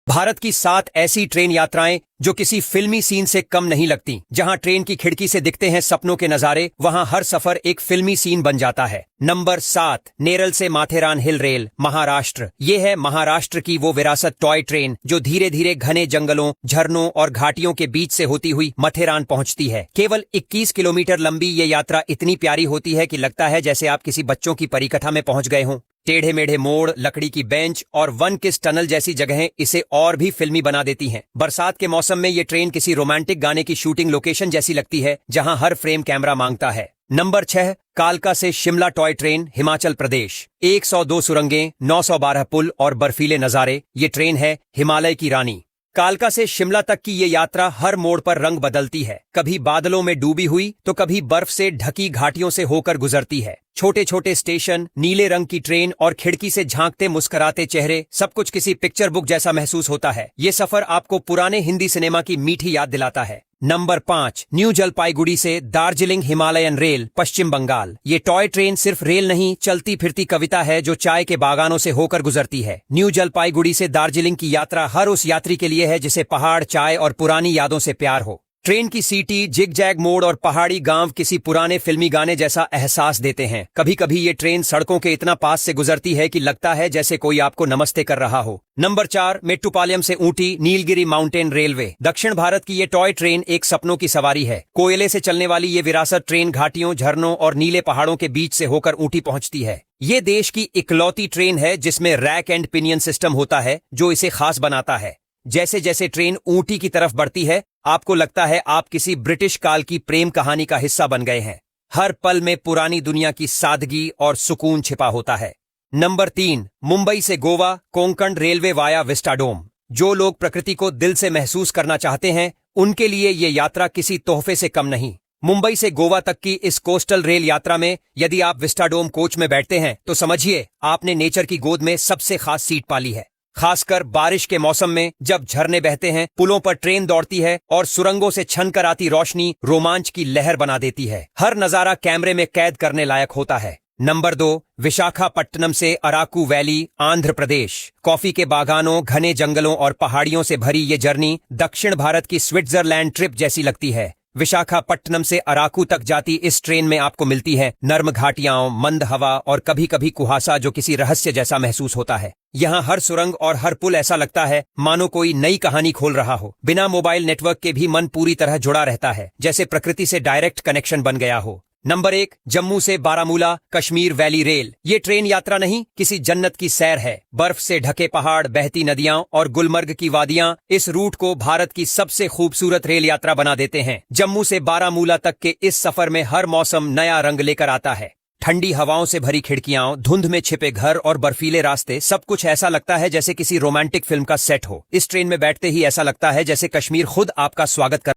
भारत की 7 ऐसी ट्रेन यात्राएं जो किसी फिल्मी सीन से कम नहीं लगती। जहां ट्रेन की खिड़की से दिखते हैं सपनों के नजारे, वहां हर सफर एक फिल्मी सीन बन जाता है। नंबर 7, नेरल से माथेरान हिल रेल, महाराष्ट्र। ये है महाराष्ट्र की वो विरासत टॉय ट्रेन जो धीरे धीरे घने जंगलों, झरनों और घाटियों के बीच से होती हुई माथेरान पहुंचती है। केवल 21 किलोमीटर लंबी ये यात्रा इतनी प्यारी होती है कि लगता है जैसे आप किसी बच्चों की परिकथा में पहुंच गए हों। टेढ़े मेढ़े मोड़, लकड़ी की बेंच और वन किस टनल जैसी जगहें इसे और भी फिल्मी बना देती हैं। बरसात के मौसम में ये ट्रेन किसी रोमांटिक गाने की शूटिंग लोकेशन जैसी लगती है, जहां हर फ्रेम कैमरा मांगता है। नंबर 6, कालका से शिमला टॉय ट्रेन, हिमाचल प्रदेश। 102 सुरंगें, 912 पुल और बर्फीले नजारे, ये ट्रेन है हिमालय की रानी। कालका से शिमला तक की ये यात्रा हर मोड़ पर रंग बदलती है। कभी बादलों में डूबी हुई तो कभी बर्फ से ढकी घाटियों से होकर गुजरती है। छोटे छोटे स्टेशन, नीले रंग की ट्रेन और खिड़की से झांकते मुस्कुराते चेहरे, सब कुछ किसी पिक्चर बुक जैसा महसूस होता है। ये सफर आपको पुराने हिंदी सिनेमा की मीठी याद दिलाता है। नंबर 5, न्यू जलपाईगुड़ी से दार्जिलिंग हिमालयन रेल, पश्चिम बंगाल। ये टॉय ट्रेन सिर्फ रेल नहीं, चलती फिरती कविता है जो चाय के बागानों से होकर गुजरती है। न्यू जलपाईगुड़ी से दार्जिलिंग की यात्रा हर उस यात्री के लिए है जिसे पहाड़, चाय और पुरानी यादों से प्यार हो। ट्रेन की सीटी, जिग जैग मोड़ और पहाड़ी गांव किसी पुराने फिल्मी गाने जैसा एहसास देते हैं। कभी कभी ये ट्रेन सड़कों के इतना पास से गुजरती है कि लगता है जैसे कोई आपको नमस्ते कर रहा हो। नंबर 4, मेट्टुपालयम से ऊटी, नीलगिरी माउंटेन रेलवे। दक्षिण भारत की ये टॉय ट्रेन एक सपनों की सवारी है। कोयले से चलने वाली ये विरासत ट्रेन घाटियों, झरनों और नीले पहाड़ों के बीच से होकर ऊटी पहुंचती है। ये देश की इकलौती ट्रेन है जिसमें रैक एंड पिनियन सिस्टम होता है जो इसे खास बनाता है। जैसे जैसे ट्रेन ऊटी की तरफ बढ़ती है, आपको लगता है आप किसी ब्रिटिश काल की प्रेम कहानी का हिस्सा बन गए हैं। हर पल में पुरानी दुनिया की सादगी और सुकून छिपा होता है। नंबर 3, मुंबई से Goa, Konkan railway via vistadome. जो लोग प्रकृति को दिल से महसूस करना चाहते हैं, उनके लिए ये यात्रा किसी तोहफे से कम नहीं। मुंबई से गोवा तक की इस कोस्टल रेल यात्रा में यदि आप विस्टाडोम कोच में बैठते हैं तो समझिए आपने नेचर की गोद में सबसे खास सीट पाली है। खासकर बारिश के मौसम में जब झरने बहते हैं, पुलों पर ट्रेन दौड़ती है और सुरंगों से छनकर आती रोशनी रोमांच की लहर बना देती है। हर नजारा कैमरे में कैद करने लायक होता है। नंबर 2, विशाखापट्टनम से अराकू वैली, आंध्र प्रदेश। कॉफी के बागानों, घने जंगलों और पहाड़ियों से भरी ये जर्नी दक्षिण भारत की स्विट्जरलैंड ट्रिप जैसी लगती है। विशाखापट्टनम से अराकू तक जाती इस ट्रेन में आपको मिलती है नर्म घाटियां, मंद हवा और कभी कभी कुहासा जो किसी रहस्य जैसा महसूस होता है। यहाँ हर सुरंग और हर पुल ऐसा लगता है मानो कोई नई कहानी खोल रहा हो। बिना मोबाइल नेटवर्क के भी मन पूरी तरह जुड़ा रहता है, जैसे प्रकृति से डायरेक्ट कनेक्शन बन गया हो। नंबर 1, जम्मू से बारामूला, कश्मीर वैली रेल। ये ट्रेन यात्रा नहीं, किसी जन्नत की सैर है। बर्फ से ढके पहाड़, बहती नदियां और गुलमर्ग की वादियां इस रूट को भारत की सबसे खूबसूरत रेल यात्रा बना देते हैं। जम्मू से बारामूला तक के इस सफर में हर मौसम नया रंग लेकर आता है। ठंडी हवाओं से भरी खिड़कियां, धुंध में छिपे घर और बर्फीले रास्ते, सब कुछ ऐसा लगता है जैसे किसी रोमांटिक फिल्म का सेट हो। इस ट्रेन में बैठते ही ऐसा लगता है जैसे कश्मीर खुद आपका स्वागत कर